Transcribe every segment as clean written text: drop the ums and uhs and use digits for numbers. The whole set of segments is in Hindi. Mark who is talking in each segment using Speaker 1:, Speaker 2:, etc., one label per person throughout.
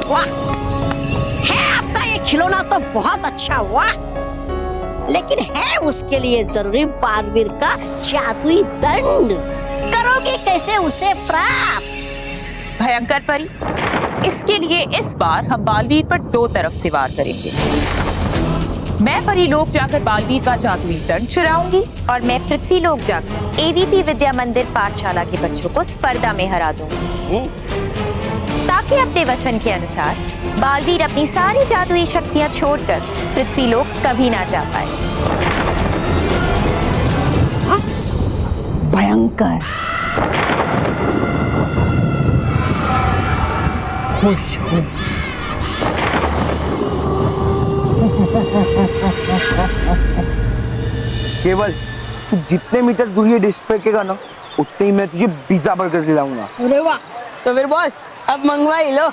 Speaker 1: वाह, है आपका ये खिलौना तो बहुत अच्छा हुआ, लेकिन है उसके लिए जरूरी बालवीर का जादुई दंड। करोगे कैसे उसे प्राप्त?
Speaker 2: भयंकर परी, इसके लिए इस बार हम बालवीर पर 2 तरफ से वार करेंगे। मैं परी लोक जाकर बालवीर का जादुई दंड चुराऊंगी
Speaker 3: और मैं पृथ्वी लोक जाकर एवीपी विद्या मंदिर पाठशाला के बच्चों को स्पर्धा में हरा दूंगी, ताकि अपने वचन के अनुसार बालवीर अपनी सारी जादुई शक्तियां छोड़कर पृथ्वी लोक कभी ना जा पाए।
Speaker 1: भयंकर, खुश हूँ।
Speaker 4: केवल तू जितने मीटर दूर ये डिस्क फेंकेगा ना, उतने ही मैं तुझे पिज्जा बर्गर खिलाऊंगा।
Speaker 1: अरे वाह,
Speaker 5: तो फिर बॉस अब मंगवा ही लो।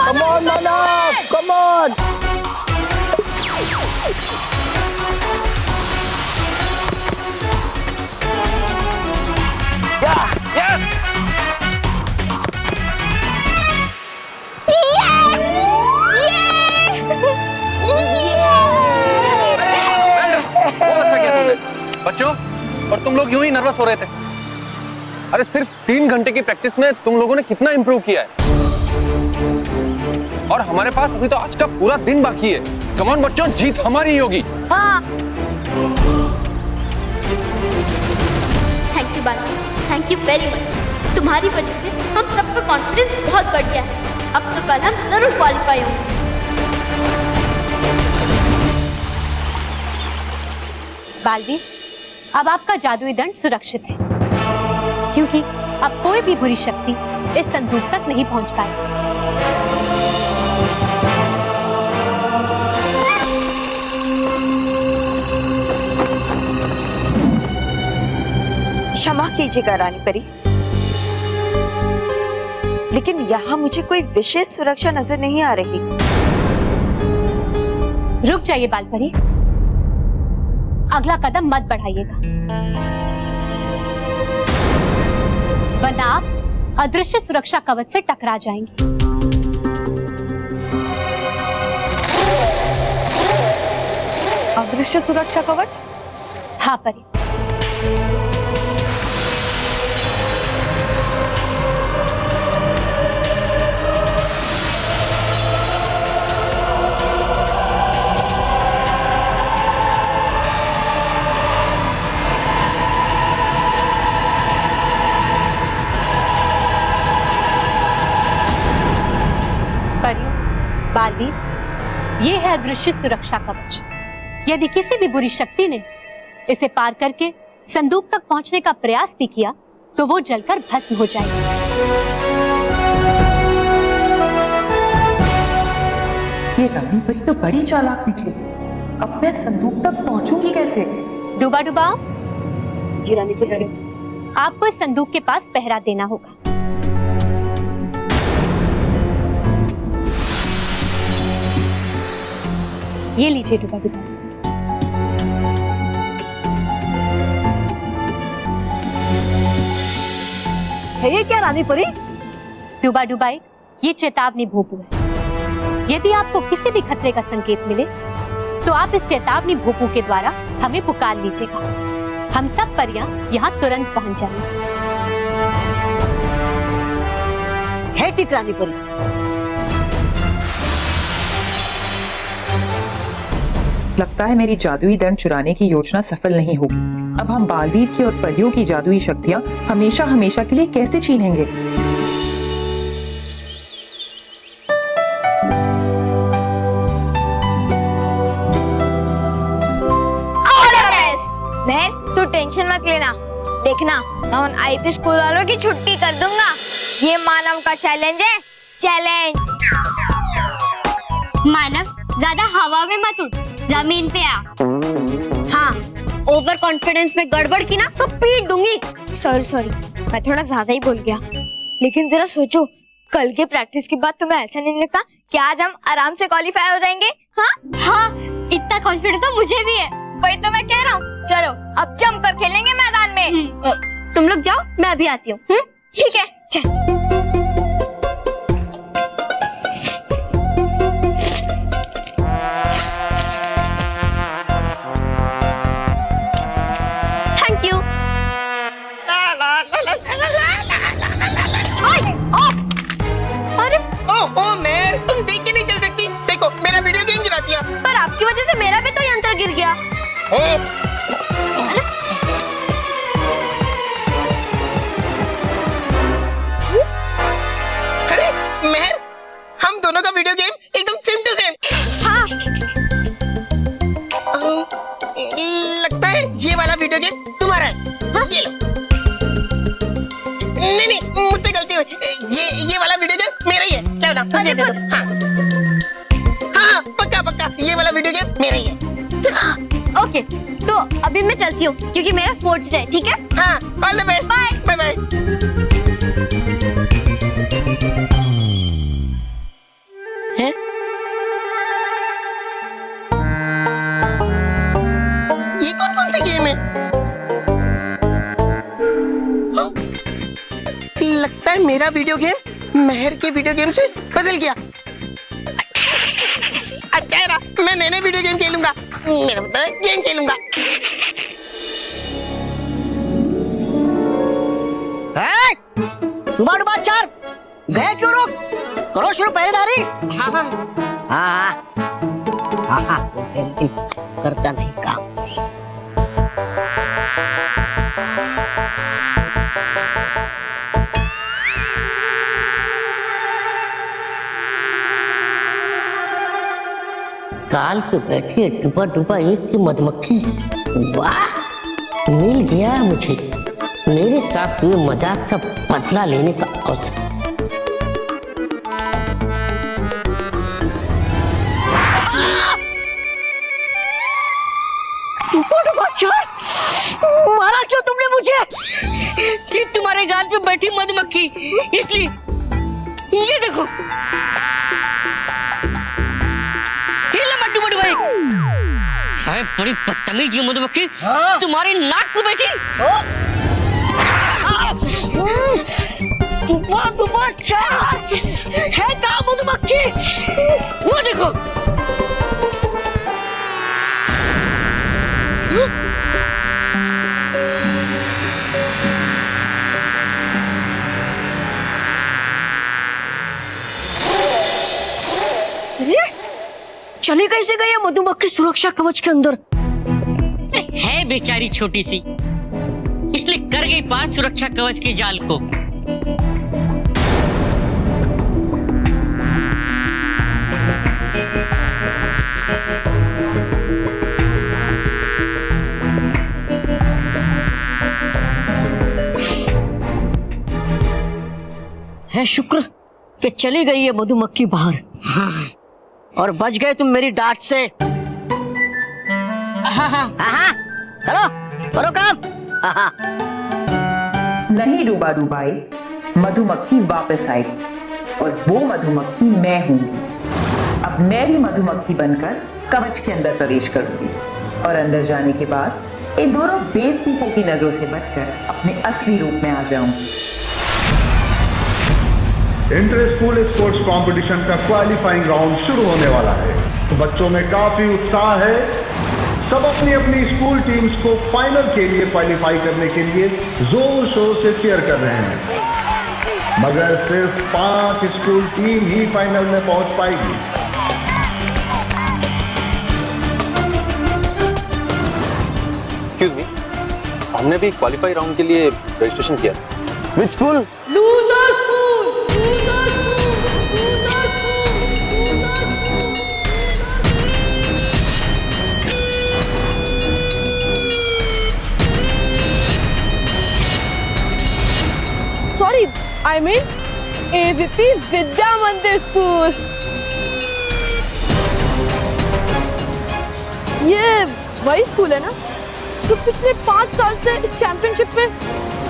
Speaker 4: Come on, Manav! Come on!
Speaker 6: बच्चों, और तुम लोग यूं ही नर्वस हो रहे थे। अरे सिर्फ 3 घंटे की प्रैक्टिस में तुम लोगों ने कितना इंप्रूव किया है, और हमारे पास अभी तो आज का पूरा दिन बाकी है। कम ऑन बच्चों, जीत हमारी ही होगी।
Speaker 3: हाँ।
Speaker 7: Thank you Baalveer, thank you very much. तुम्हारी वजह से हम सबका कॉन्फिडेंस बहुत बढ़ गया है। अब तो कल हम जरूर क्वालिफाई होंगे।
Speaker 8: बालवीर, अब आपका जादुई दंड सुरक्षित है, क्योंकि अब कोई भी बुरी शक्ति इस संदूक तक नहीं पहुंच पाएगी।
Speaker 3: क्षमा कीजिएगा रानी परी, लेकिन यहाँ मुझे कोई विशेष सुरक्षा नजर नहीं आ रही।
Speaker 8: रुक जाइए बालपरी, अगला कदम मत बढ़ाइएगा, वरना आप अदृश्य सुरक्षा कवच से टकरा जाएंगे।
Speaker 3: अदृश्य सुरक्षा कवच?
Speaker 8: हाँ परी, बालवीर, ये है अदृश्य सुरक्षा कवच। यदि किसी भी बुरी शक्ति ने इसे पार करके संदूक तक पहुंचने का प्रयास भी किया, तो वो जलकर भस्म हो जाएगा।
Speaker 5: ये रानी परी तो बड़ी चालाक निकली। अब मैं संदूक तक पहुंचूंगी कैसे?
Speaker 8: डूबा डूबा,
Speaker 5: ये रानी परी,
Speaker 8: आपको इस संदूक के पास पहरा देना होगा। ये लीजिए डूबा डूबा।
Speaker 1: है ये क्या रानी परी?
Speaker 8: डूबा डूबा एक ये चेतावनी भोपू है। यदि आपको किसी भी खतरे का संकेत मिले, तो आप इस चेतावनी भोपू के द्वारा हमें पुकार लीजिएगा। हम सब परियां यहाँ तुरंत पहुंच जाएंगे।
Speaker 1: है ठीक रानी परी।
Speaker 5: लगता है मेरी जादुई दंड चुराने की योजना सफल नहीं होगी। अब हम बालवीर की और परियों की जादुई शक्तियां हमेशा हमेशा के लिए कैसे छीनेंगे?
Speaker 7: तू टेंशन मत लेना, देखना मैं उन आईपी स्कूल वालों की छुट्टी कर दूंगा। ये मानव का चैलेंज है, चैलेंज।
Speaker 9: मानव, ज्यादा हवा में मत उड़,
Speaker 7: जमीन पे आ।
Speaker 1: हाँ, ओवर कॉन्फिडेंस में गड़बड़ की ना तो पीट दूंगी।
Speaker 7: सॉरी, मैं थोड़ा ज्यादा ही बोल गया। लेकिन जरा सोचो, कल के प्रैक्टिस के बाद तुम्हें ऐसा नहीं लगता कि आज हम आराम से क्वालीफाई हो जाएंगे? हाँ, इतना कॉन्फिडेंस तो मुझे भी है। वही तो मैं कह रहा हूँ। चलो अब जम कर खेलेंगे मैदान में। तुम लोग जाओ, मैं अभी आती हूँ। ठीक है, चल।
Speaker 3: Thank you.
Speaker 7: अरे
Speaker 9: ओ मेर, तुम देख के नहीं चल सकती। देखो मेरा वीडियो गेम गिरा दिया।
Speaker 7: पर आपकी वजह से मेरा भी तो यंत्र गिर गया।
Speaker 9: अरे मेहर, हम दोनों का वीडियो गेम एकदम सेम टू सेम।
Speaker 7: हाँ,
Speaker 9: लगता है ये वाला वीडियो गेम तुम्हारा है। हाँ? ये लो। नहीं, मुझसे गलती हुई। ये वाला वीडियो गेम मेरा ही है। लो ना, मुझे दे दो। हाँ, पक्का ये वाला वीडियो गेम मेरा ही है।
Speaker 7: ओके, तो अभी मैं चलती हूँ क्योंकि मेरा स्पोर्ट्स डे है। ठीक है?
Speaker 9: हाँ, all the best. Bye bye. ये कौन सा गेम है? हाँ? लगता है मेरा वीडियो गेम मेहर के वीडियो गेम से बदल गया। अच्छा है ना, मैं नए वीडियो गेम खेलूंगा। मेरा मतलब गेम खेलूंगा।
Speaker 1: बार चार गए क्यों? रोक करो शुरू पहरेदारी। हाँ, लेकिन करता नहीं काम। काल पे बैठी है डुबा एक की मधुमक्खी। वाह, मिल गया मुझे मेरे साथ हुए मजाक का बदला लेने का अवसर। मारा क्यों तुमने मुझे? कि तुम्हारे गाल पे बैठी मधुमक्खी, इसलिए। ये देखो, मट्टू भाई, बड़ी बदतमीज ये मधुमक्खी। तुम्हारे नाक पे बैठी। डुबा चार है कहाँ मधुमक्खी? वो देखो। चली कैसे गई है मधुमक्खी सुरक्षा कवच के अंदर?
Speaker 10: है बेचारी छोटी सी, इसलिए कर गई पार सुरक्षा कवच के जाल को।
Speaker 1: है शुक्र कि चली गई है मधुमक्खी बाहर। हाँ। और बच गए तुम मेरी डांट से। हाँ, चलो करो काम। हाँ।
Speaker 5: नहीं डुबाई, मधुमक्खी वापस आएगी और वो मधुमक्खी मैं हूंगी। अब मैं भी मधुमक्खी बनकर कवच के अंदर प्रवेश करूंगी और अंदर जाने के बाद इन दोनों बेवकूफों की नजरों से बचकर अपने असली रूप में आ जाऊंगी।
Speaker 11: इंटर स्कूल स्पोर्ट्स कंपटीशन का क्वालिफाइंग राउंड शुरू होने वाला है। तो बच्चों में काफी उत्साह है। सब अपनी अपनी स्कूल टीम्स को फाइनल के लिए क्वालिफाई करने के लिए जोर शोर से चीयर कर रहे हैं, मगर सिर्फ 5 स्कूल टीम ही फाइनल में पहुंच पाएगी।
Speaker 6: एक्सक्यूज मी, हमने भी क्वालिफाई राउंड के लिए रजिस्ट्रेशन किया।
Speaker 4: Which school?
Speaker 7: Loser school.
Speaker 12: Sorry, I mean AVP Vidya Mandir school. ये वही स्कूल है ना जो पिछले 5 साल से इस चैंपियनशिप में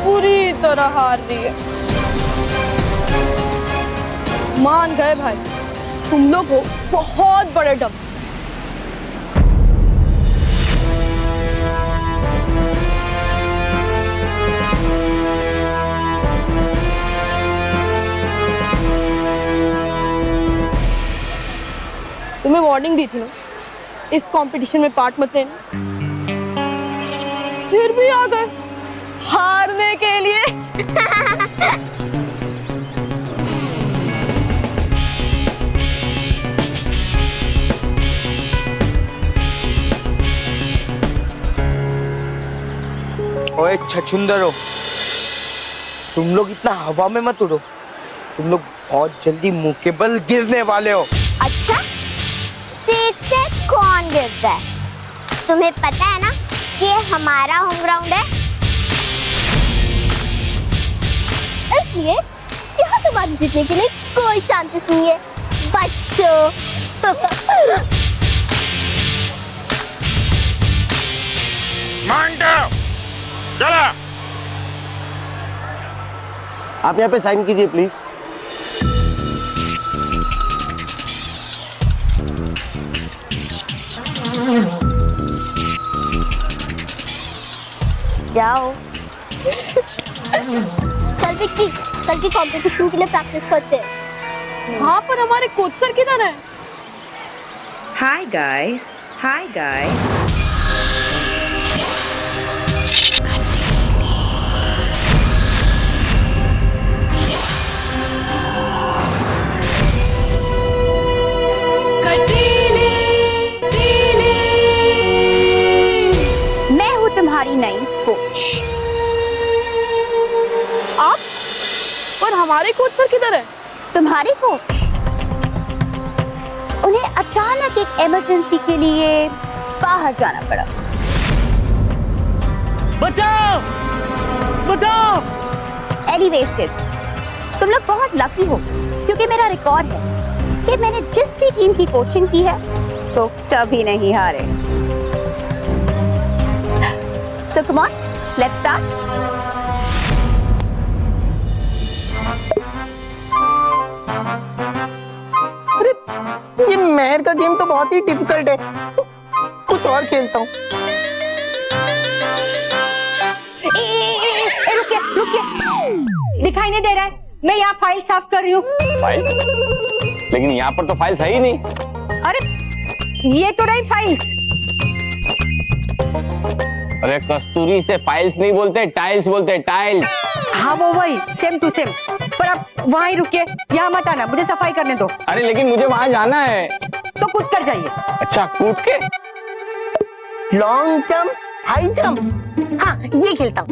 Speaker 12: पूरी तरह हार रही है। मान गए भाई, तुम लोग हो बहुत बड़े डम। तुम्हें वार्निंग दी थी ना, इस कंपटीशन में पार्ट मत लेना, फिर भी आ गए हारने के लिए।
Speaker 4: ओए छछुंदरो, तुम लोग इतना हवा में मत उड़ो, तुम लोग बहुत जल्दी मुंह के बल गिरने वाले हो।
Speaker 7: अच्छा, देखते कौन गिरता है। तुम्हें पता है ना कि ये हमारा होम ग्राउंड है, इसलिए यहाँ तुम्हारी जीतने के लिए कोई चांसेस नहीं है बच्चों।
Speaker 6: चला।
Speaker 9: आप यहाँ पे साइन कीजिए प्लीज।
Speaker 7: जाओ। कल विक्की, कल की कंपटीशन के लिए प्रैक्टिस करते हैं।
Speaker 12: हाँ, पर हमारे कोच सर किधर है?
Speaker 5: Hi guys, hi guys.
Speaker 3: मैं हूँ तुम्हारी नई कोच।
Speaker 12: आप? और हमारे कोच सर किधर है?
Speaker 3: तुम्हारी कोच उन्हें अचानक एक इमरजेंसी के लिए बाहर जाना पड़ा।
Speaker 10: बचाओ बचाओ।
Speaker 3: एनीवेज किड्स, तुम लोग बहुत लकी हो क्योंकि मेरा रिकॉर्ड है कि मैंने जिस भी टीम की कोचिंग की है तो कभी नहीं हारे। So come on, let's start.
Speaker 9: अरे ये मेहर का गेम तो बहुत ही डिफिकल्ट है, कुछ और खेलता हूँ।
Speaker 8: रुकिए रुकिए, दिखाई नहीं दे रहा है, मैं यहाँ फाइल साफ कर रही हूँ।
Speaker 6: फाइल? लेकिन यहाँ पर तो फाइल्स है ही नहीं।
Speaker 8: अरे ये तो रही फाइल्स।
Speaker 6: अरे कस्तूरी से फाइल्स नहीं बोलते, टाइल्स बोलते, टाइल्स।
Speaker 8: हाँ वो वही, सेम टू सेम। पर अब वहाँ ही रुकिए, यहाँ मत आना, मुझे सफाई करने दो।
Speaker 6: अरे लेकिन मुझे वहां जाना है।
Speaker 8: तो कूद कर जाइए।
Speaker 6: अच्छा, कूद के?
Speaker 9: लॉन्ग जंप, हाई जंप, हाँ ये खेलता हूँ।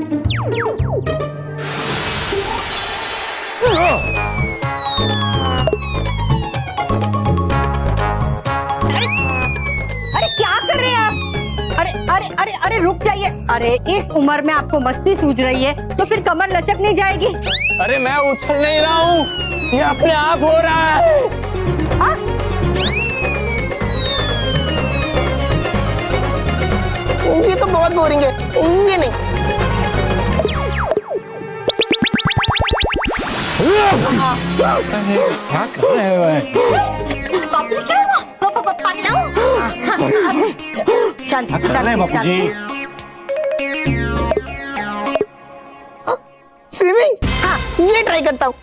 Speaker 8: अरे क्या कर रहे हैं आप? अरे अरे अरे अरे रुक जाइए। अरे इस उम्र में आपको मस्ती सूझ रही है तो फिर कमर लचक नहीं जाएगी?
Speaker 6: अरे मैं उछल नहीं रहा हूँ, ये अपने आप हो रहा है।
Speaker 8: हाँ?
Speaker 9: ये तो बहुत बोरिंग है, ये नहीं।
Speaker 6: क्या कर रहे हो?
Speaker 8: शांत
Speaker 6: बापूजी।
Speaker 9: स्विमिंग, हाँ ये ट्राई करता हूँ।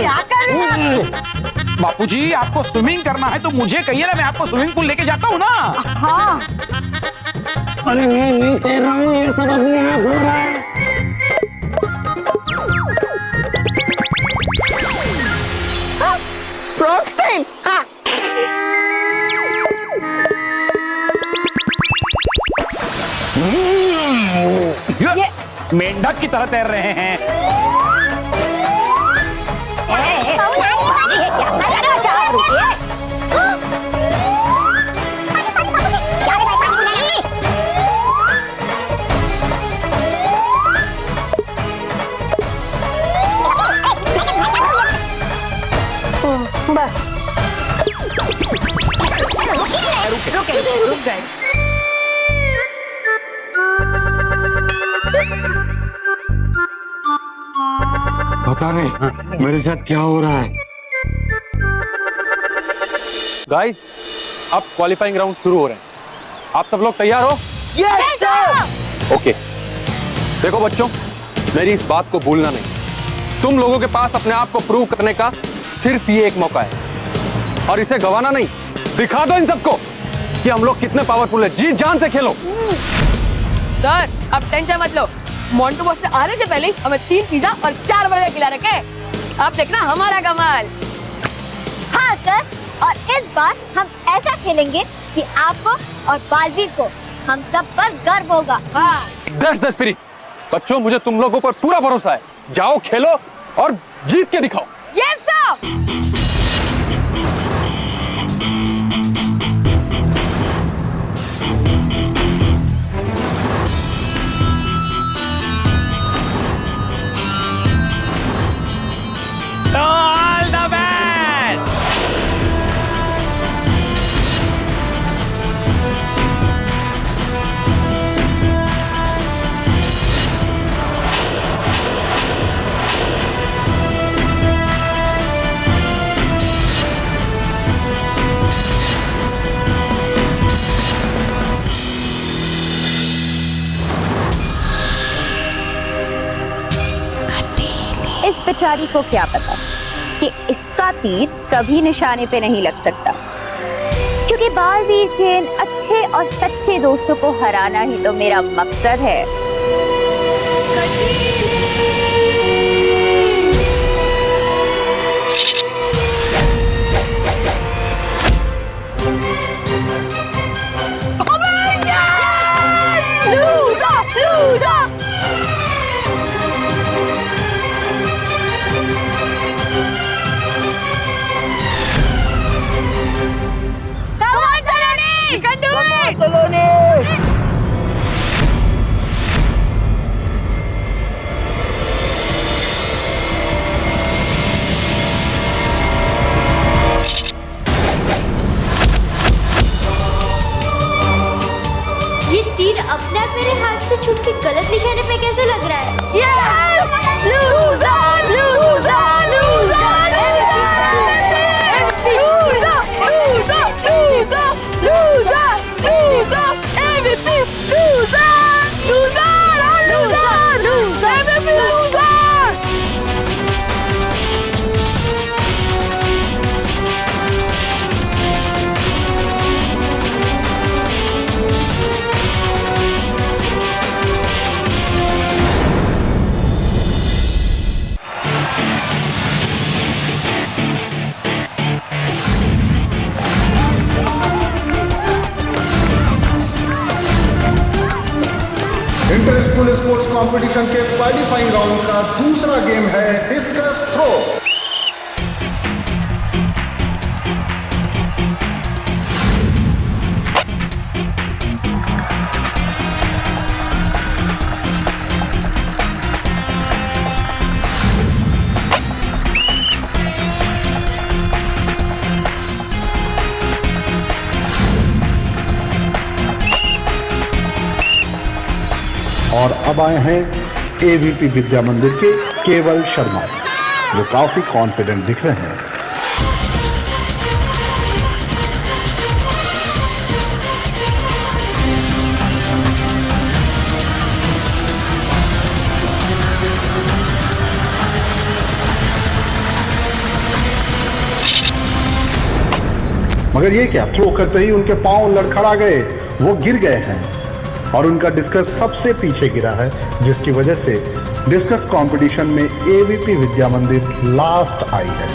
Speaker 8: क्या कर रहे हैं?
Speaker 13: बापूजी, आपको स्विमिंग करना है तो मुझे कहिए ना, मैं आपको स्विमिंग पूल लेके जाता हूँ ना।
Speaker 8: हाँ।
Speaker 10: अरे मैं नहीं तैर रहा हूँ, ये सब अपने आप हो रहा है।
Speaker 9: फ्रॉग स्टाइल, हाँ।
Speaker 13: ये मेंढक की तरह तैर रहे हैं।
Speaker 12: गए।
Speaker 14: पता नहीं मेरे साथ क्या हो रहा है।
Speaker 6: गाइस, अब क्वालिफाइंग राउंड शुरू हो रहे हैं। आप सब लोग तैयार हो?
Speaker 4: Yes sir.
Speaker 6: ओके, देखो बच्चों, मेरी इस बात को भूलना नहीं। तुम लोगों के पास अपने आप को प्रूव करने का सिर्फ ये एक मौका है और इसे गंवाना नहीं। दिखा दो इन सबको कि हम लोग कितने पावरफुल हैं। जी जान से खेलो।
Speaker 15: सर, अब टेंशन मत लो। मोंटू बॉस ने आने से पहले हमें 3 पिज्जा और 4 बर्गर खिला रखे। अब देखना हमारा कमाल।
Speaker 7: हाँ सर, और इस बार हम ऐसा खेलेंगे कि आपको और बालवीर को हम सब पर गर्व होगा। हाँ।
Speaker 6: That's the spirit. बच्चों, मुझे तुम लोगों पर पूरा भरोसा है। जाओ खेलो और जीत के दिखाओ।
Speaker 15: Yes sir.
Speaker 6: All the best.
Speaker 3: इस बेचारी को क्या पता कि इसका तीर कभी निशाने पे नहीं लग सकता, क्योंकि बालवीर के इन अच्छे और सच्चे दोस्तों को हराना ही तो मेरा मकसद है।
Speaker 7: ये तीर अपने आप मेरे हाथ से छूट के गलत निशाने पे कैसे लग रहा है?
Speaker 11: इंटर स्कूल स्पोर्ट्स कंपटीशन के क्वालिफाइंग राउंड का दूसरा गेम है डिस्कस थ्रो। और अब आए हैं एवीपी विद्या मंदिर के केवल शर्मा, जो काफी कॉन्फिडेंट दिख रहे हैं। मगर ये क्या, थ्रो करते ही उनके पांव लड़खड़ा गए, वो गिर गए हैं और उनका डिस्कस सबसे पीछे गिरा है, जिसकी वजह से डिस्कस कंपटीशन में एवीपी विद्या मंदिर लास्ट आई है।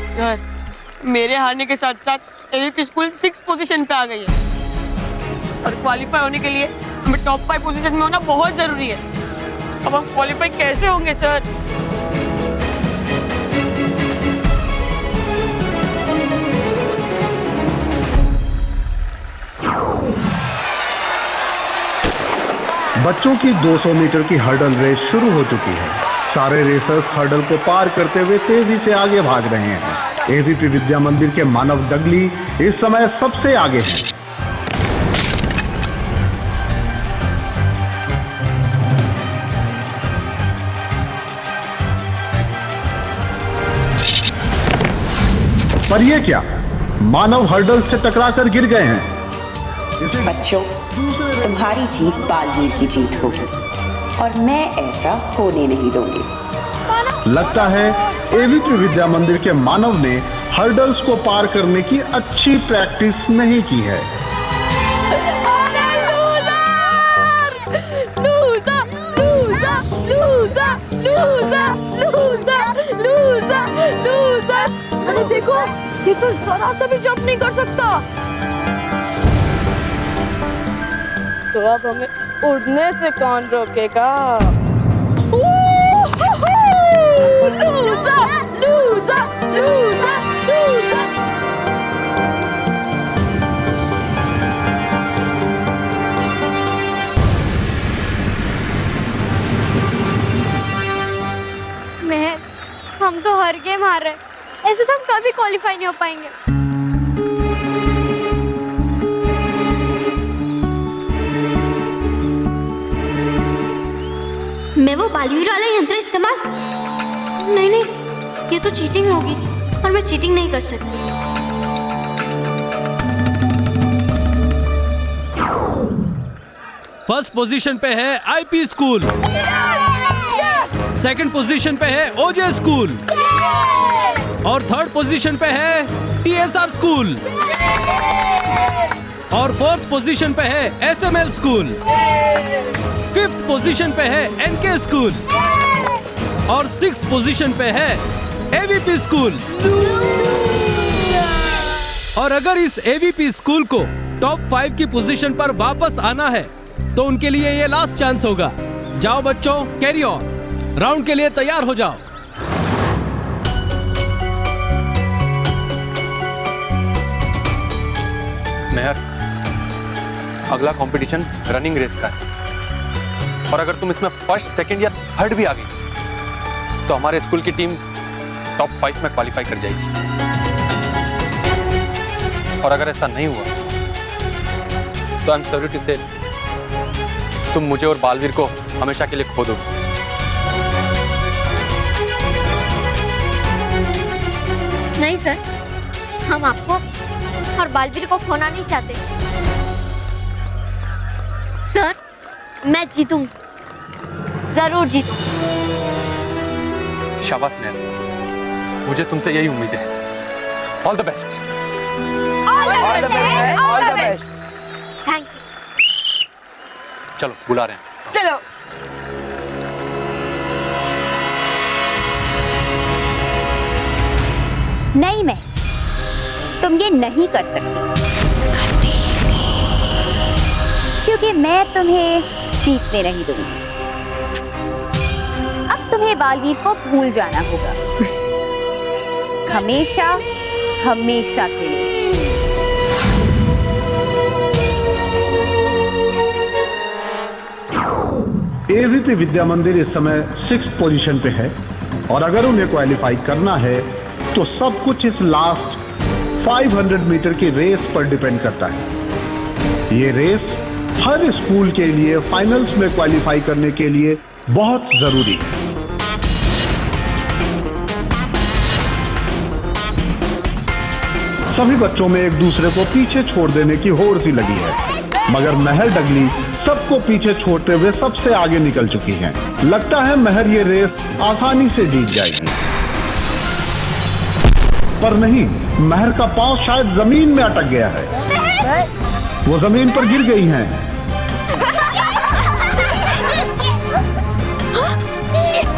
Speaker 15: सर, मेरे हारने के साथ साथ एवीपी स्कूल 6 पोजीशन पे आ गई है और क्वालिफाई होने के लिए हमें टॉप 5 पोजीशन में होना बहुत जरूरी है। अब हम क्वालिफाई कैसे होंगे सर?
Speaker 11: बच्चों की 200 मीटर की हर्डल रेस शुरू हो चुकी है। सारे रेसर्स हर्डल को पार करते हुए तेजी से आगे भाग रहे हैं। एवीपी विद्या मंदिर के मानव डगली इस समय सबसे आगे हैं। पर ये क्या, मानव हर्डल से टकराकर गिर गए हैं।
Speaker 5: बच्चों, तुम्हारी जीत बालवीर की जीत होगी और मैं ऐसा होने नहीं दूंगी।
Speaker 11: लगता है एवीपी विद्या मंदिर के मानव ने हर्डल्स को पार करने की अच्छी प्रैक्टिस नहीं की है।
Speaker 12: अरे देखो, ये तो जरा सा भी जंप नहीं कर सकता। तो अब हमें उड़ने से कौन रोकेगा? Loser, loser, loser, loser.
Speaker 7: महर, हम तो हर गेम हार रहे, ऐसे तो हम कभी क्वालिफाई नहीं हो पाएंगे।
Speaker 16: मैं वो बालवीर वाला यंत्र इस्तेमाल नहीं, ये तो चीटिंग होगी और मैं चीटिंग नहीं कर सकती।
Speaker 17: फर्स्ट पोजीशन पे है आईपी स्कूल, सेकंड पोजीशन पे है ओजे स्कूल और थर्ड पोजीशन पे है टीएसआर स्कूल और फोर्थ पोजीशन पे है एसएमएल स्कूल, फिफ्थ पोजीशन पे है एनके स्कूल और सिक्स्थ पोजीशन पे है एवीपी स्कूल। और अगर इस एवीपी स्कूल को टॉप 5 की पोजीशन पर वापस आना है तो उनके लिए ये लास्ट चांस होगा। जाओ बच्चों, कैरी ऑन, राउंड के लिए तैयार हो जाओ।
Speaker 6: मेहर, अगला कंपटीशन रनिंग रेस का है और अगर तुम इसमें फर्स्ट, सेकंड या थर्ड भी आ गई तो हमारे स्कूल की टीम टॉप 5 में क्वालिफाई कर जाएगी। और अगर ऐसा नहीं हुआ तो आई एम सॉरी टू से तुम मुझे और बालवीर को हमेशा के लिए खो दोगे।
Speaker 7: नहीं सर, हम आपको और बालवीर को खोना नहीं चाहते। सर, मैं जीतूंगी, जरूर जीतूंगी।
Speaker 6: शाबाश मेहर, मुझे तुमसे यही उम्मीद है। All the best.
Speaker 1: All the best.
Speaker 7: Thank you.
Speaker 6: चलो, बुला रहे हैं।
Speaker 15: चलो।
Speaker 3: नहीं, मैं तुम ये नहीं कर सकती क्योंकि मैं तुम्हें जीतने नहीं दूंगी। अब तुम्हें बालवीर को भूल जाना होगा, हमेशा हमेशा के लिए।
Speaker 11: एवीपी विद्या मंदिर इस समय 6th पोजीशन पे है और अगर उन्हें क्वालिफाई करना है तो सब कुछ इस लास्ट 500 मीटर की रेस पर डिपेंड करता है। ये रेस हर स्कूल के लिए फाइनल्स में क्वालिफाई करने के लिए बहुत जरूरी है। सभी बच्चों में एक दूसरे को पीछे छोड़ देने की होड़ सी लगी है, मगर महर डगली सबको पीछे छोड़ते हुए सबसे आगे निकल चुकी हैं। लगता है महर ये रेस आसानी से जीत जाएगी, पर नहीं, महर का पांव शायद जमीन में अटक गया है। वो जमीन पर गिर गई हैं।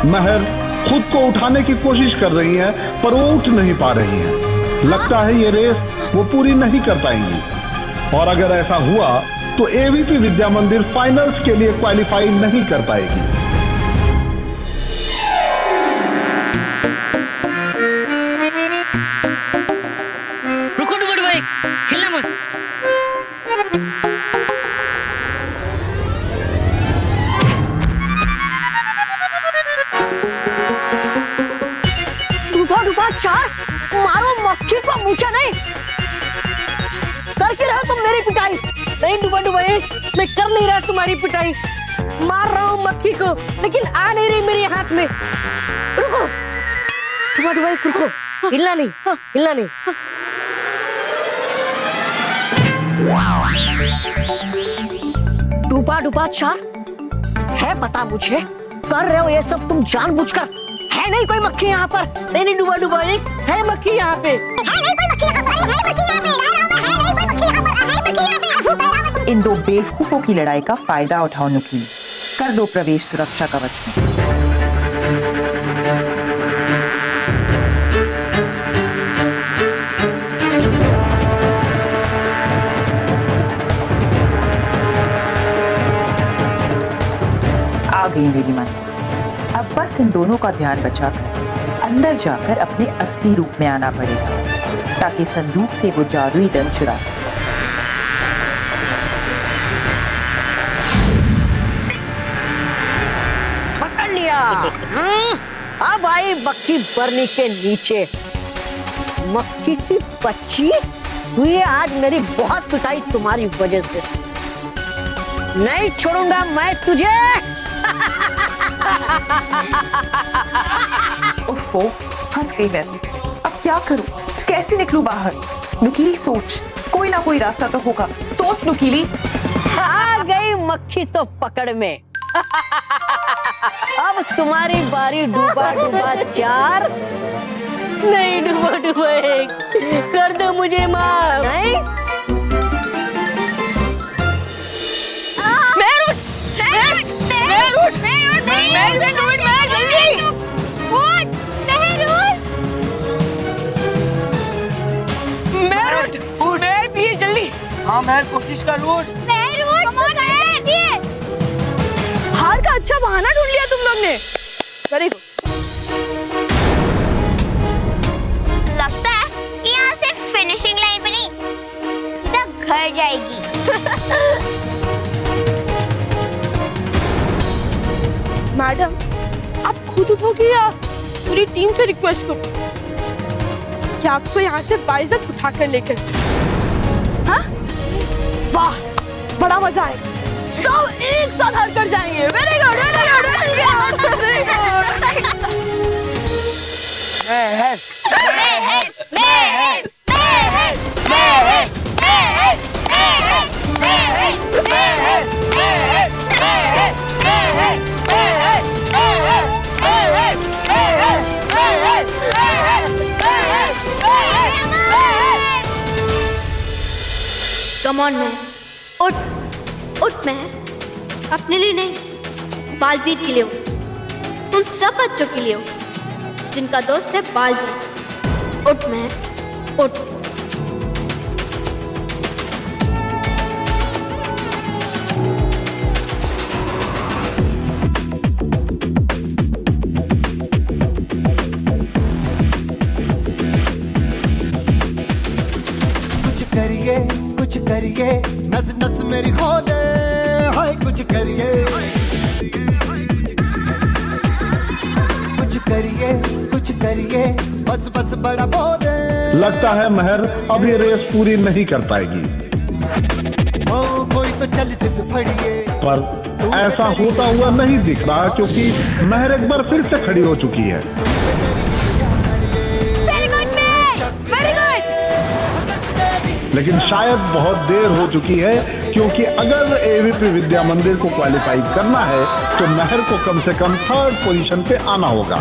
Speaker 11: महर खुद को उठाने की कोशिश कर रही हैं, पर वो उठ नहीं पा रही हैं। लगता है ये रेस वो पूरी नहीं कर पाएंगी और अगर ऐसा हुआ तो एवीपी विद्या मंदिर फाइनल्स के लिए क्वालिफाई नहीं कर पाएगी।
Speaker 10: रुको डुबड़ भाई, खेलना मत।
Speaker 1: डूबा डूबा चार, मारो
Speaker 18: पिटाई। नहीं डुबा डुबाई, मैं कर नहीं रहा तुम्हारी पिटाई। मार रहा हूँ मक्खी को, लेकिन आ नहीं रही मेरे हाथ में। रुको डुबा डुबाई, रुको, हिलना नहीं, हिलना नहीं।
Speaker 1: डूबा डूबा चार है पता मुझे, कर रहे हो ये सब तुम जानबूझकर। है नहीं कोई मक्खी यहाँ पर।
Speaker 18: नहीं डूबा डूबा एक है मक्खी यहाँ पे।
Speaker 5: इन दो बेवकूफों की लड़ाई का फायदा उठाओ नुकीली, कर दो प्रवेश सुरक्षा कवच में। आ गई मेरी मंजिल। अब बस इन दोनों का ध्यान बचाकर अंदर जाकर अपने असली रूप में आना पड़ेगा, ताकि संदूक से वो जादुई दंड चुरा सके।
Speaker 1: पकड़ लिया। अब आई मक्खी बरनी के नीचे। मक्खी की बच्ची हुई आज मेरी बहुत पिटाई तुम्हारी वजह से। नहीं छोड़ूंगा मैं तुझे।
Speaker 5: उफ़ो, फंस गई मैं। अब क्या करूं? कैसे निकलूं बाहर? नुकीली सोच, कोई ना कोई रास्ता तो होगा। सोच नुकीली।
Speaker 1: आ गई मक्खी तो पकड़ में। अब तुम्हारी बारी डूबा डूबा चार।
Speaker 18: नहीं डूबा डूबा एक, कर दो मुझे माफ।
Speaker 1: नहीं
Speaker 4: हाँ महर कोशिश कर उठ।
Speaker 12: हार का अच्छा बहाना ढूंढ लिया तुम लोग ने। Very good.
Speaker 7: लगता है कि यहाँ से फिनिशिंग लाइन पे नहीं, सीधा घर जाएगी।
Speaker 12: मैडम, आप खुद उठोगी या पूरी टीम से रिक्वेस्ट करो कि आपको यहाँ से बाइज्जत उठाकर लेकर जाए? हाँ? वाह, बड़ा मजा आएगा। सब एक साथ हर कर जाएंगे। Very good, very good, very good, very good.
Speaker 16: Come on मैं, उठ उठ मैं, अपने लिए नहीं, बालवीर के लिए उठ। उन सब बच्चों के लिए उठ जिनका दोस्त है बालवीर। उठ मैं, उठ।
Speaker 19: कुछ करिए, नस नस मेरी खोले, हाय कुछ करिए, कुछ करिए, बस बस बड़ा बोले।
Speaker 11: लगता है महर अब ये रेस पूरी नहीं कर पाएगी।
Speaker 19: ओ कोई तो चल सिद्ध फड़िए,
Speaker 11: पर ऐसा होता हुआ नहीं दिख रहा, क्योंकि महर एक बार फिर से खड़ी हो चुकी है। लेकिन शायद बहुत देर हो चुकी है, क्योंकि अगर एवीपी विद्या मंदिर को क्वालिफाई करना है तो महर को कम से कम 3rd पोजीशन पे आना होगा।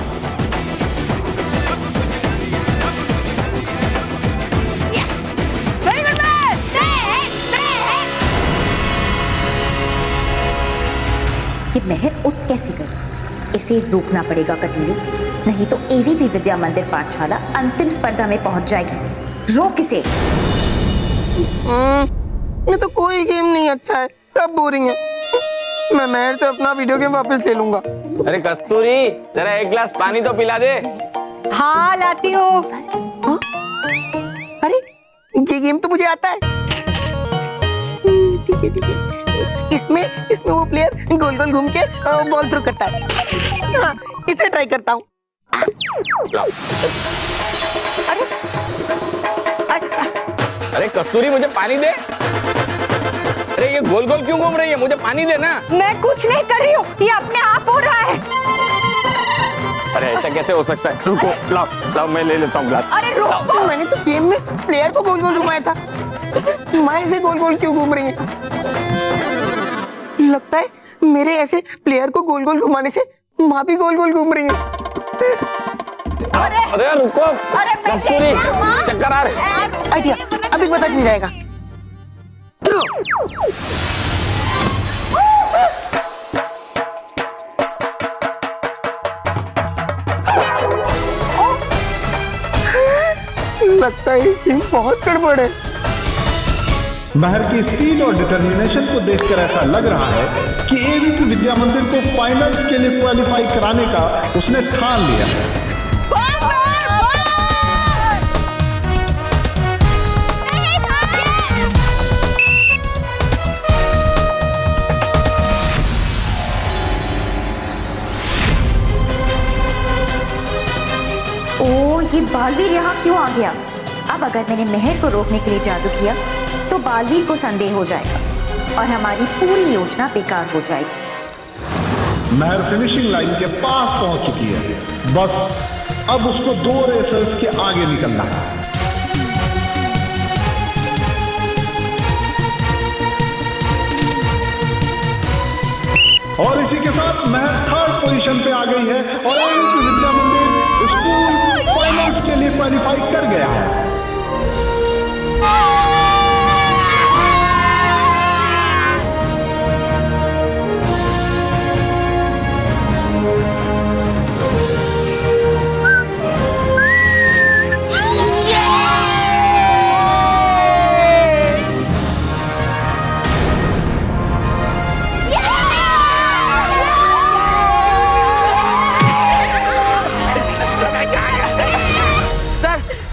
Speaker 3: ये महर उठ कैसे गई? इसे रोकना पड़ेगा कटीले, नहीं तो एवीपी विद्या मंदिर पाठशाला अंतिम स्पर्धा में पहुंच जाएगी। रोक इसे।
Speaker 9: ये तो कोई गेम नहीं अच्छा है, सब बोरिंग है। मैं महर से अपना वीडियो गेम वापस ले लूंगा।
Speaker 20: अरे कस्तूरी, जरा एक गिलास पानी तो पिला दे।
Speaker 3: हाँ लाती हूँ।
Speaker 9: अरे ये गेम तो मुझे आता है। ठीक है ठीक है। इसमें वो प्लेयर गोल गोल घूम के बॉल थ्रो करता है। हाँ, इसे ट्राई करता हूँ।
Speaker 20: अरे कस्तूरी, मुझे पानी दे। अरे ये गोल गोल क्यों घूम रही है? मुझे पानी देना।
Speaker 3: मैं कुछ नहीं कर रही हूँ, ये अपने आप हो रहा है।
Speaker 20: अरे ऐसा कैसे हो सकता है? रुको, लाओ लाओ मैं ले लेता हूँ ग्लास।
Speaker 3: अरे रुको,
Speaker 9: मैंने तो गेम में प्लेयर को गोल गोल घुमाया था, माँ ऐसे गोल गोल क्यों घूम रही है? लगता है मेरे ऐसे प्लेयर को गोल गोल घुमाने से माँ भी गोल गोल घूम रही है।
Speaker 20: अरे रुको, कस्तूरी चक्कर आ रहे।
Speaker 9: आइडिया अभी पता चल जाएगा। लगता है ये बहुत गड़बड़ है।
Speaker 11: महर की स्पीड और डिटर्मिनेशन को देखकर ऐसा लग रहा है कि एवीपी विद्या मंदिर को फाइनल्स के लिए क्वालिफाई कराने का उसने ठान लिया है।
Speaker 3: ओ, ये बालवीर यहाँ क्यों आ गया? अब अगर मैंने महर को रोकने के लिए जादू किया तो बालवीर को संदेह हो जाएगा और हमारी पूरी योजना बेकार हो जाएगी।
Speaker 11: महर फिनिशिंग लाइन के पास पहुंच चुकी है, बस अब उसको 2 रेसर्स के आगे निकलना है। और इसी के साथ महर 3rd पोजीशन पे आ गई है और AVP Vidya Mandir school finals के लिए क्वालिफाई कर गया है।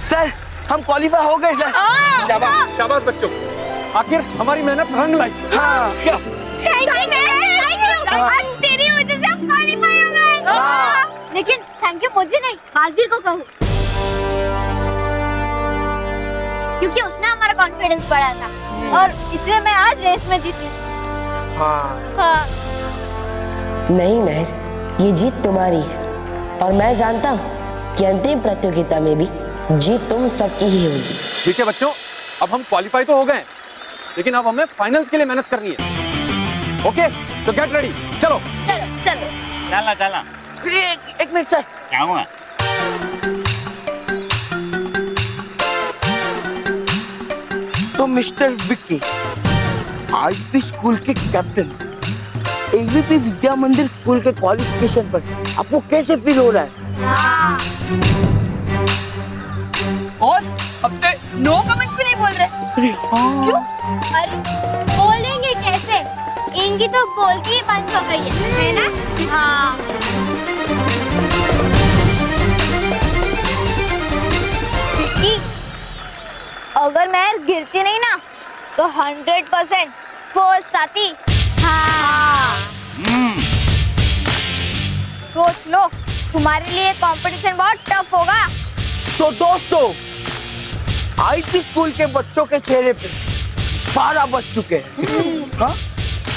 Speaker 4: सर हम क्वालिफाई हो गए सर।
Speaker 6: शाबाश शाबाश बच्चों, आखिर हमारी मेहनत रंग लाई।
Speaker 4: हाँ यस,
Speaker 7: थैंक यू। आज तेरी वजह से हम क्वालीफाई हो गए। लेकिन थैंक यू मुझे नहीं, बालवीर को कहूँ, क्योंकि उसने हमारा कॉन्फिडेंस बढ़ाया था और इसलिए मैं आज रेस में जीती। हाँ।
Speaker 21: नहीं महर, ये जीत तुम्हारी है और मैं जानता हूँ कि अंतिम प्रतियोगिता में भी जीत तुम सबकी ही होगी।
Speaker 6: ठीक है बच्चों, अब हम क्वालिफाई तो हो गए, लेकिन अब हमें फाइनल्स के लिए मेहनत करनी है। ओके, तो गेट रेडी, चलो
Speaker 7: चलो चलो
Speaker 20: चला चला।
Speaker 4: एक मिनट सर,
Speaker 20: क्या हुआ?
Speaker 4: तो मिस्टर विक्की, आईपी स्कूल के captain, AVP Vidya Mandir school के क्वालिफिकेशन पर आपको कैसे फील हो रहा है?
Speaker 15: और अब तक नो कमेंट भी नहीं बोल रहे।
Speaker 7: क्यों? अरे बोलेंगे कैसे? इनकी तो बोल की ही बंद हो गई है ना? हाँ। विक्की, अगर मैं गिरती नहीं ना तो 100% फर्स्ट आती। हाँ। सोच लो, तुम्हारे लिए कंपटीशन बहुत टफ होगा।
Speaker 4: तो दोस्तों, आईपी स्कूल के बच्चों के चेहरे पे 12 बज चुके हैं। हाँ,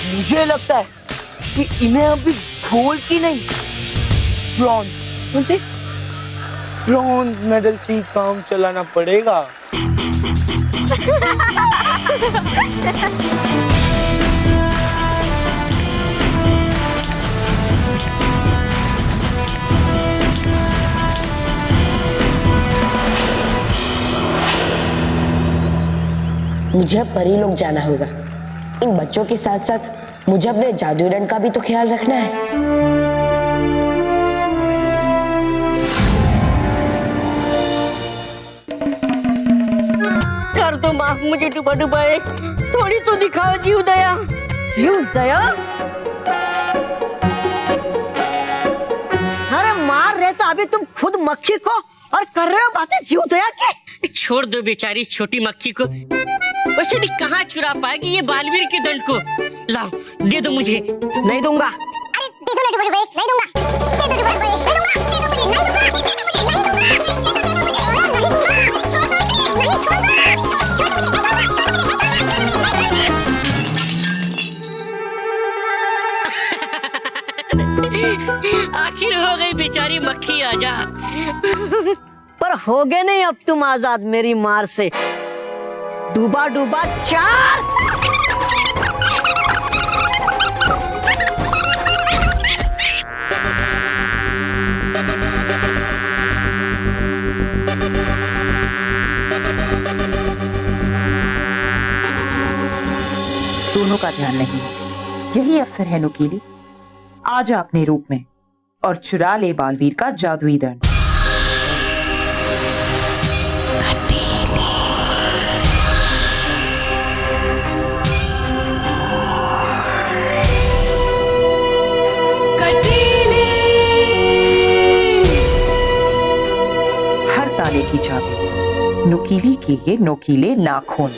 Speaker 4: मुझे लगता है कि इन्हें अभी गोल्ड की नहीं, ब्रॉन्ज मेडल से ही काम चलाना पड़ेगा।
Speaker 21: मुझे अब परी लोग जाना होगा। इन बच्चों के साथ साथ मुझे अपने जादुई दंड का भी तो ख्याल रखना है।
Speaker 18: कर दो माफ मुझे डुबा डुबाए, थोड़ी तो दिखाओ जीव दया। जीव दया? अरे मार रहे तो अभी तुम खुद मक्खी को और कर रहे हो बातें जीव दया की।
Speaker 10: छोड़ दो बेचारी छोटी मक्खी को, वैसे भी कहाँ चुरा पाएगी ये बालवीर के दंड को। लाओ दे दो मुझे।
Speaker 18: नहीं दूंगा।
Speaker 7: अरे दे दो लड्डू भाई, नहीं दूंगा। दे दो लड्डू भाई, नहीं दूंगा। दे दो मुझे, नहीं दूंगा। दे दो मुझे, नहीं दूंगा। छोड़ दो, नहीं छोड़ना।
Speaker 10: आखिर हो गई बेचारी मक्खी आजाद।
Speaker 1: पर हो गए नहीं अब तुम आजाद मेरी मार से। डूबा डूबा 4।
Speaker 5: दोनों का ध्यान नहीं, यही अवसर है नुकीली, आ जा अपने रूप में और चुरा ले बालवीर का जादुई दंड। हर ताले की चाबी, नुकीली के ये नोकीले नाखून।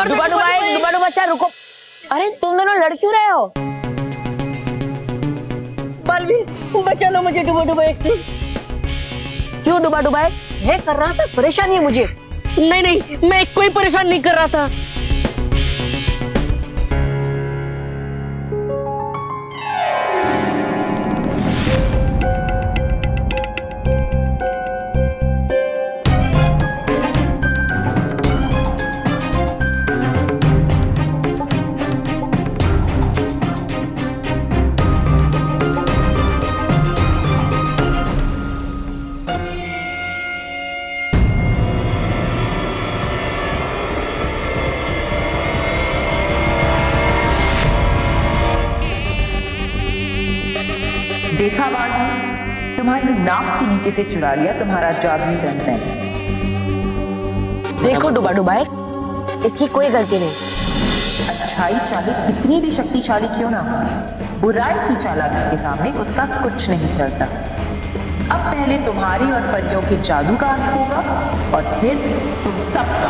Speaker 21: डुबा बच्चा रुको। अरे तुम दोनों लड़ क्यों रहे हो?
Speaker 18: बालवीर बचा लो मुझे डुबा एक से।
Speaker 21: क्यों डुबा एक?
Speaker 1: ये कर रहा था, परेशानी है मुझे।
Speaker 18: नहीं मैं कोई परेशान नहीं कर रहा था।
Speaker 5: देखा बालवीर, तुम्हारी नाक के नीचे से चुरा लिया तुम्हारा जादुई दंड मैंने।
Speaker 21: देखो डुबा एक, इसकी कोई गलती नहीं।
Speaker 5: अच्छाई चाहे कितनी भी शक्तिशाली क्यों ना, बुराई की चालाकी के सामने उसका कुछ नहीं चलता। अब पहले तुम्हारी और परियों के जादू का अंत होगा और फिर तुम सबका।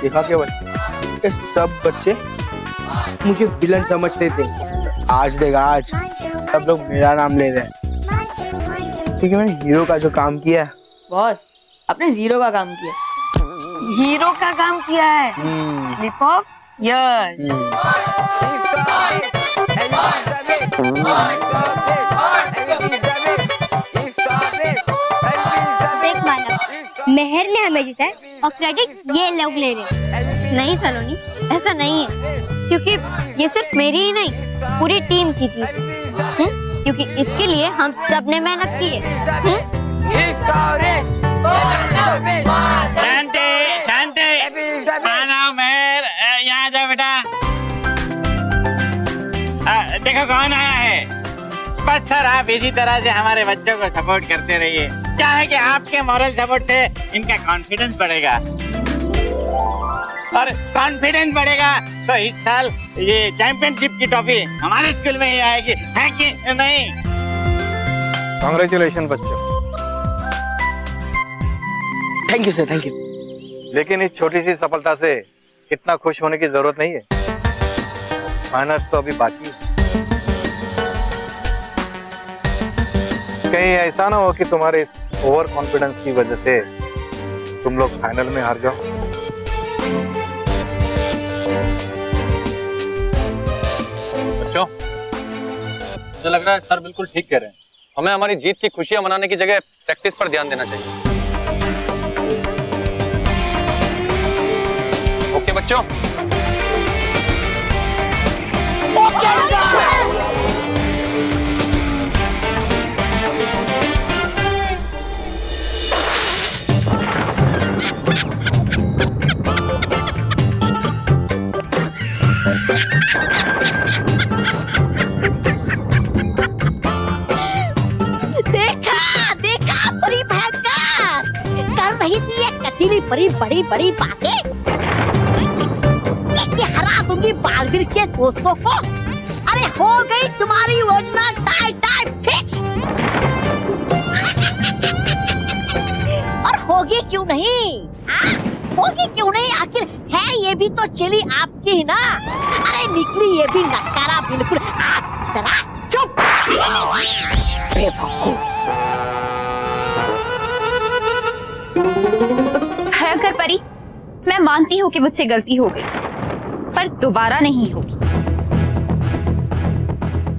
Speaker 4: देखा केवल, ये सब बच्चे मुझे विलन समझते थे। आज देखा, आज सब लोग मेरा नाम ले रहे हैं क्योंकि मैंने हीरो का जो काम किया।
Speaker 15: बॉस, आपने जीरो का काम किया, हीरो का काम किया है। Slip of yes.
Speaker 7: देख मानव, मेहर ने हमें जिताया और क्रेडिट ये लोग ले रहे।
Speaker 16: नहीं सलोनी, ऐसा नहीं है, क्योंकि ये सिर्फ मेरी ही नहीं पूरी टीम की जीत है। क्योंकि इसके लिए हम सब ने मेहनत की है।
Speaker 2: शांति शांति, मानव मेहर यहाँ जाओ बेटा। देखो कौन आया है। बस सर, आप इसी तरह से हमारे बच्चों को सपोर्ट करते रहिए। क्या है कि आपके मॉरल सपोर्ट से इनका कॉन्फिडेंस बढ़ेगा, और कॉन्फिडेंस बढ़ेगा तो इस साल ये चैंपियनशिप की ट्रॉफी हमारे स्कूल में ही आएगी, है कि नहीं?
Speaker 8: कांग्रेचुलेशन बच्चों।
Speaker 4: Thank you sir, thank you.
Speaker 8: लेकिन इस छोटी सी सफलता से इतना खुश होने की जरूरत नहीं है, फाइनल्स तो अभी बाकी है। कहीं ऐसा ना हो कि तुम्हारे इस ओवर कॉन्फिडेंस की वजह से तुम लोग फाइनल में हार जाओ।
Speaker 6: बच्चों, मुझे लग रहा है सर बिल्कुल ठीक कह रहे हैं। हमें हमारी जीत की खुशियां मनाने की जगह प्रैक्टिस पर ध्यान देना चाहिए। ओके बच्चों?
Speaker 1: देखा परी भयंकर कर रही थी ये कटीली परी बड़ी बड़ी बातें कि हरा दूंगी बालवीर के दोस्तों को। अरे हो गई तुम्हारी योजना टाई टाई फिश। और होगी क्यों नहीं, होगी क्यों नहीं, आखिर है ये भी तो चली आपकी ही ना। अरे निकली ये भी नकारा बिल्कुल आपकी तरह। चुप बेवकूफ।
Speaker 3: भयंकर परी, मैं मानती हूँ कि मुझसे गलती हो गई, पर दोबारा नहीं होगी।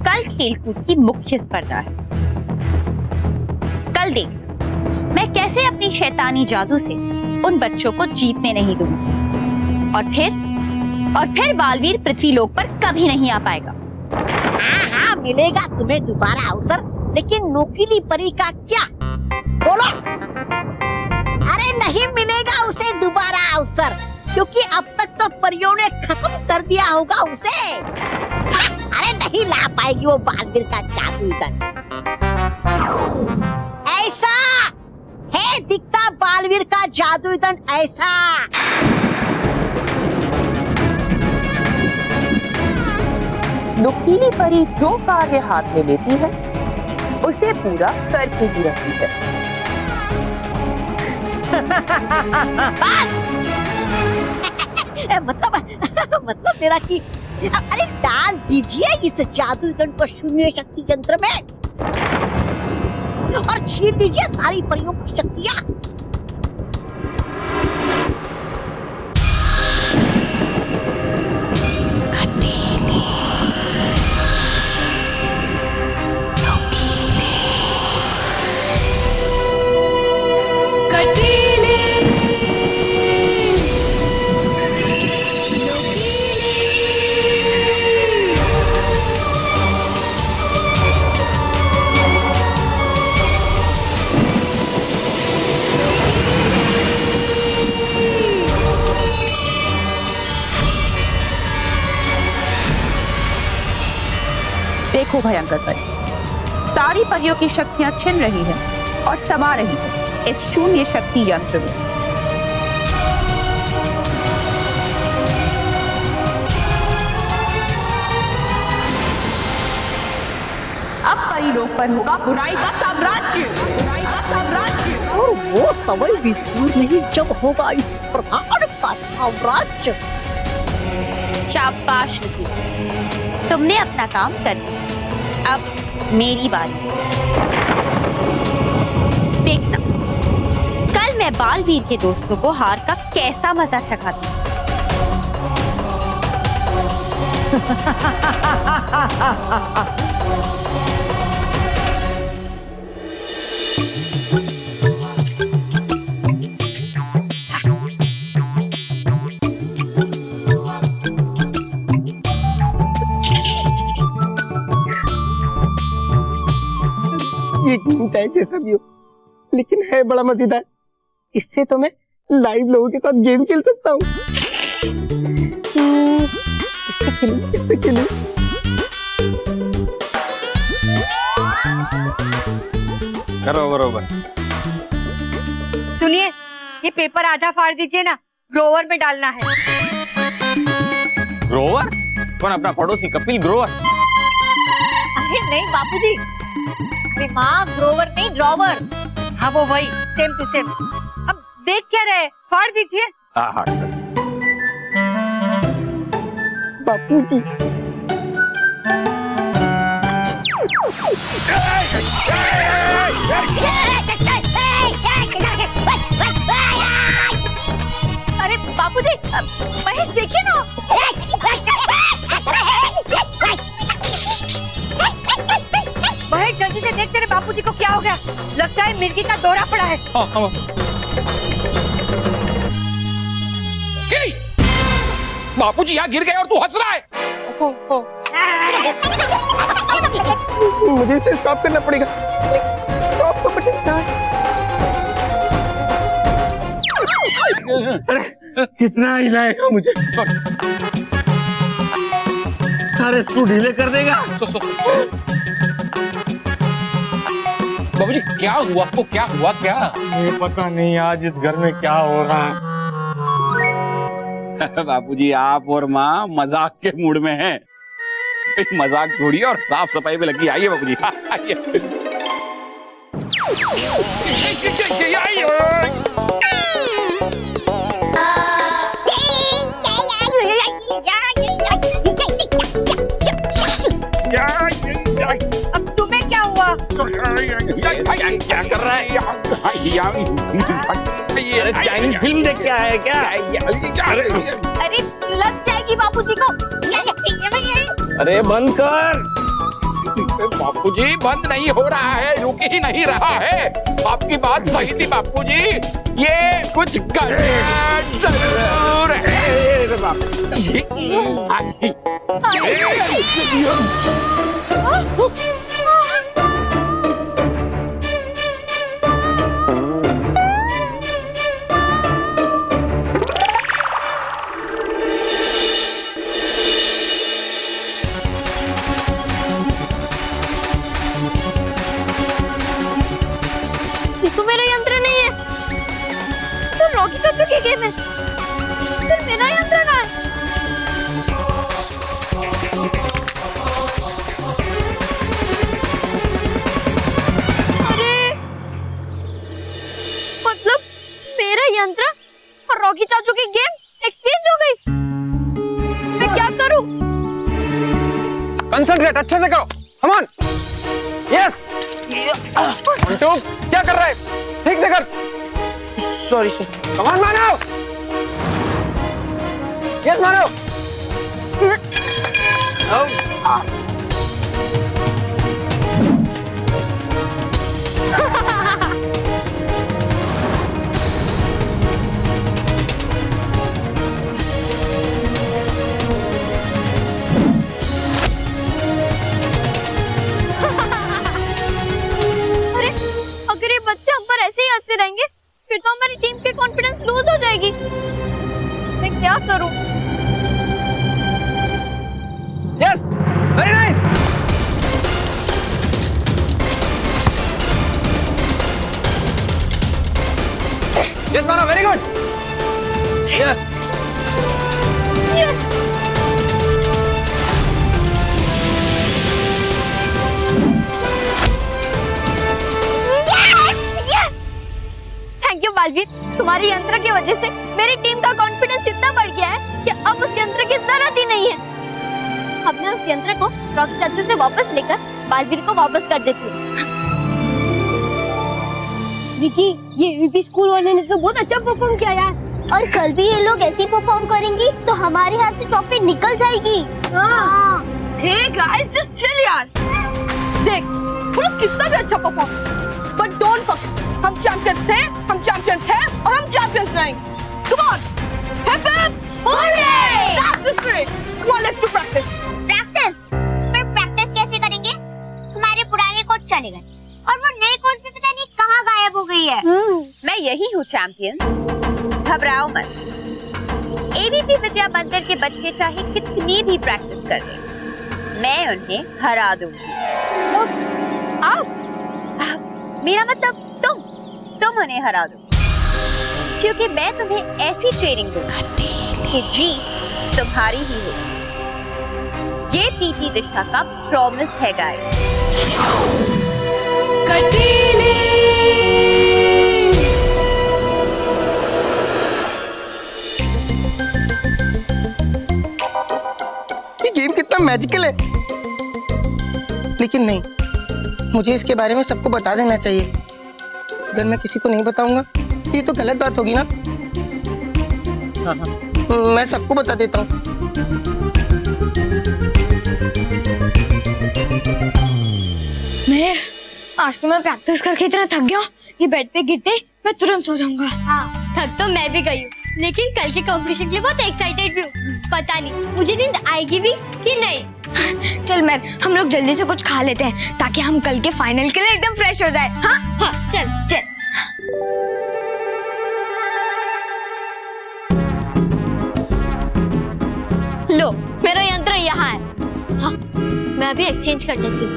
Speaker 3: कल खेलकूद की मुख्य स्पर्धा है। कल देख मैं कैसे अपनी शैतानी जादू से उन बच्चों को जीतने नहीं दूंगी, और फिर बालवीर पृथ्वीलोक पर कभी नहीं आ पाएगा।
Speaker 1: हाँ, मिलेगा तुम्हें दोबारा अवसर, लेकिन नोकीली परी का क्या? बोलो। अरे नहीं मिलेगा उसे दोबारा अवसर, क्योंकि अब तक तो परियों ने खत्म कर दिया होगा उसे। अरे नहीं ला पाएगी वो बालवीर का जादू दंड। ऐसा है दिखता बालवीर का जादू दंड ऐसा।
Speaker 5: नुकीली परी जो कार्य हाथ में लेती है उसे पूरा करके ही रहती है।
Speaker 1: बस मतलब मेरा कि अरे डाल दीजिए इस जादू दंड को शून्य शक्ति यंत्र में और छीन लीजिए सारी परियों की शक्तियां।
Speaker 5: देखो भयंकर परी, सारी परियों की शक्तियां छिन रही हैं और समा रही हैं इस शून्य शक्ति यंत्र में। अब परिलोक पर होगा बुराई का साम्राज्य, बुराई का साम्राज्य।
Speaker 1: और वो समय भी दूर नहीं जब होगा इस प्रधान का साम्राज्य।
Speaker 3: शाबाश निखिल, तुमने अपना काम कर दिया। अब मेरी बारी। देखना कल मैं बालवीर के दोस्तों को हार का कैसा मजा चखाती हूँ।
Speaker 9: ये गेम चाहे जैसा भी हो, लेकिन है बड़ा मजेदार। इससे तो मैं लाइव लोगों के साथ गेम खेल सकता हूँ। किससे खेलूं?
Speaker 8: करो बरोबर।
Speaker 13: सुनिए, ये पेपर आधा फाड़ दीजिए ना, ग्रोवर में डालना है।
Speaker 20: ग्रोवर? कौन, अपना पड़ोसी कपिल ग्रोवर?
Speaker 3: अरे नहीं बापूजी, अरे माँ ग्रोवर नहीं ड्रॉवर।
Speaker 13: हाँ वो वही, सेम टू सेम। अब देख क्या रहे, फाड़ दीजिए।
Speaker 20: हाँ चल।
Speaker 1: बापूजी
Speaker 3: अरे बापूजी, महेश देखिए ना।
Speaker 13: महेश जल्दी से देख, तेरे बापूजी को क्या हो गया? लगता है मिर्गी का दौरा पड़ा है।
Speaker 20: बापूजी यहाँ गिर गए और तू हंस रहा है।
Speaker 9: मुझे इसे स्टॉप करना पड़ेगा। स्टॉप का बटन कहाँ है?
Speaker 14: कितना हिलाएगा मुझे? सारे स्क्रू ढीले कर देगा।
Speaker 20: बाबूजी क्या हुआ आपको? क्या हुआ? क्या
Speaker 14: ये पता नहीं आज इस घर में क्या हो रहा है।
Speaker 20: बापूजी आप और माँ मजाक के मूड में हैं। मजाक छोड़िए और साफ सफाई पे लगी। आइए बापूजी, आइए।
Speaker 13: अब तुम्हें क्या हुआ?
Speaker 20: क्या कर रहा है?
Speaker 14: अरे चाइनीज फिल्म देख के आया क्या?
Speaker 3: अरे लग जाएगी बापूजी को।
Speaker 14: अरे बंद कर।
Speaker 20: बापूजी बंद नहीं हो रहा है, रुक ही नहीं रहा है। आपकी बात सही थी बापूजी, ये कुछ गड़बड़ जरूर है।
Speaker 16: चुकी गेम है, फिर मेरा यंत्र ना है। अरे मतलब मेरा यंत्र और रॉकी चाचू की गेम एक्सचेंज हो गई। मैं क्या करूं?
Speaker 6: कंसंट्रेट अच्छे से करो। Come on. यस। मंटू क्या कर रहा है? ठीक से कर।
Speaker 9: Sorry sir.
Speaker 6: Come on, Manav. Yes, मानव।
Speaker 16: अरे अगर ये बच्चे हम पर ऐसे ही हंसते रहेंगे फिर तो हमारी टीम की कॉन्फिडेंस लूज हो जाएगी। मैं क्या करूं?
Speaker 6: Yes, very nice. Yes, Mano, very good. Yes.
Speaker 16: Yes. Thank you Baalveer, तुम्हारी यंत्र की वजह से मेरी टीम का कॉन्फिडेंस इतना बढ़ गया है कि अब उस यंत्र की जरूरत ही नहीं है। अब मैं उस यंत्र को रॉकी चाचू से वापस लेकर बालवीर को वापस कर देती हूँ।
Speaker 7: विकी, ये यूपी स्कूल वाले ने तो बहुत अच्छा परफॉर्म किया यार। और कल भी ये लोग ऐसे ही परफॉर्म करेंगे तो हमारे हाथ से ट्रॉफी निकल जाएगी। हाँ।
Speaker 12: हे गाइस, जस्ट चिल यार। देख, वो लोग कितना भी अच्छा परफॉर्म, बट डोंट फॉरगेट, हम चैंपियंस थे, हम चैंपियंस हैं और हम चैंपियंस रहेंगे। Come on, hip hip hurray! That's the spirit. Come on, let's do practice.
Speaker 16: Practice? पर प्रैक्टिस कैसे करेंगे? तुम्हारे पुराने कोच चले गए और वो नए कोच भी पता नहीं कहाँ गायब हो गई है।
Speaker 3: मैं यही हूँ चैंपियंस, घबराओ मत। एबीपी विद्या मंदिर के बच्चे चाहे कितनी भी प्रैक्टिस कर लें, मैं उन्हें हरा दूंगी। आप? मेरा मतलब तुम उन्हें हरा दो। क्योंकि मैं तुम्हें ऐसी ट्रेनिंग दूंगा कि जीत तुम्हारी ही हो। ये पीटी दिशा का प्रॉमिस है गाइस।
Speaker 9: ये गेम कितना मैजिकल है, लेकिन नहीं, मुझे इसके बारे में सबको बता देना चाहिए। अगर मैं किसी को नहीं बताऊंगा तो ये तो गलत बात होगी ना। हाँ, मैं सबको बता देता हूँ।
Speaker 7: मेहर, आज तो मैं प्रैक्टिस करके इतना थक गया हूँ, ये बेड पे गिरते मैं तुरंत सो जाऊंगा। हाँ, थक तो मैं भी गई हूँ, लेकिन कल के कंपटीशन के लिए बहुत एक्साइटेड भी हूँ। पता नहीं मुझे नींद आएगी भी कि नहीं। चल मेहर, हम लोग जल्दी से कुछ खा लेते हैं ताकि हम कल के फाइनल के लिए एकदम फ्रेश हो जाए। हाँ हाँ, चल चल।
Speaker 16: लो, मेरा यंत्र यहाँ है। हाँ, मैं अभी एक्सचेंज कर लेती हूँ।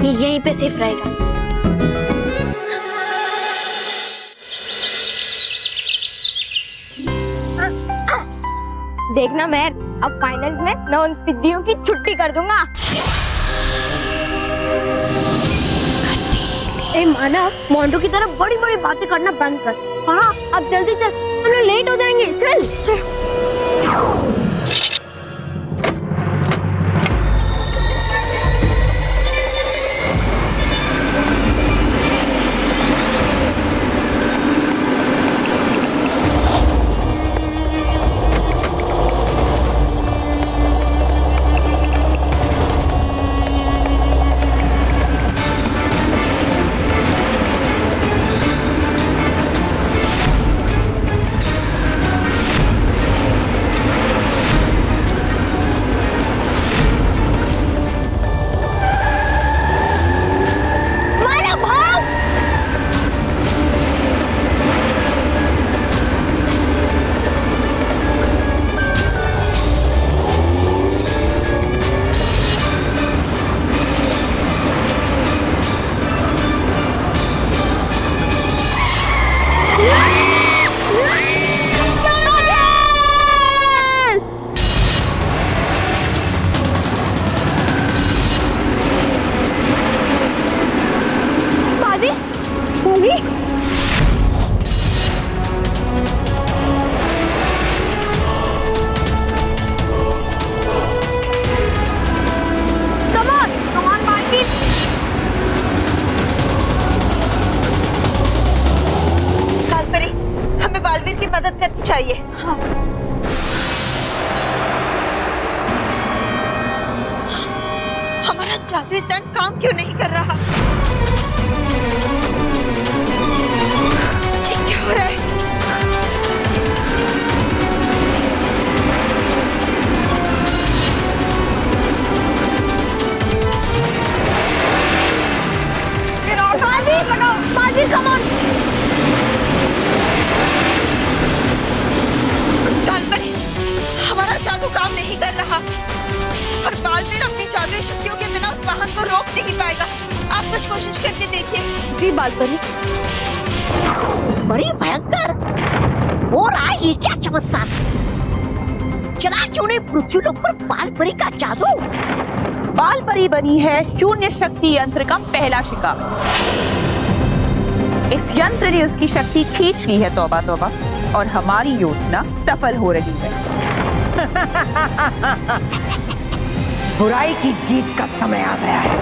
Speaker 16: ये यहीं पे सेफ रहेगा।
Speaker 7: देखना मेहर, अब फाइनल में मैं उन पिद्दियों की छुट्टी कर दूंगा।
Speaker 12: ए मानव, मोंटू की तरफ बड़ी बड़ी बातें करना बंद कर। हाँ, अब जल्दी चल, हम लोग लेट हो जाएंगे। चल चल। चाहिए। हाँ। हमारा जादुई दंड काम क्यों नहीं कर रहा? ये क्या हो रहा है?
Speaker 7: Come on.
Speaker 12: कालपरी, हमारा जादू काम नहीं कर रहा और बालवीर अपनी जादुई शक्तियों के बिना उस वाहन को रोक नहीं पाएगा। आप कुछ कोशिश करके देखिए।
Speaker 1: जी बालपरी। बड़ी भयंकर हो रहा है ये क्या चमत्कार? चला क्यों नहीं पृथ्वी लोक पर बालपरी का जादू?
Speaker 5: बालपरी बनी है शून्य शक्ति यंत्र का पहला शिकार। इस यंत्र ने उसकी शक्ति खींच ली है, तौबा तौबा, और हमारी योजना सफल हो रही है।
Speaker 4: बुराई की जीत का समय आ गया है।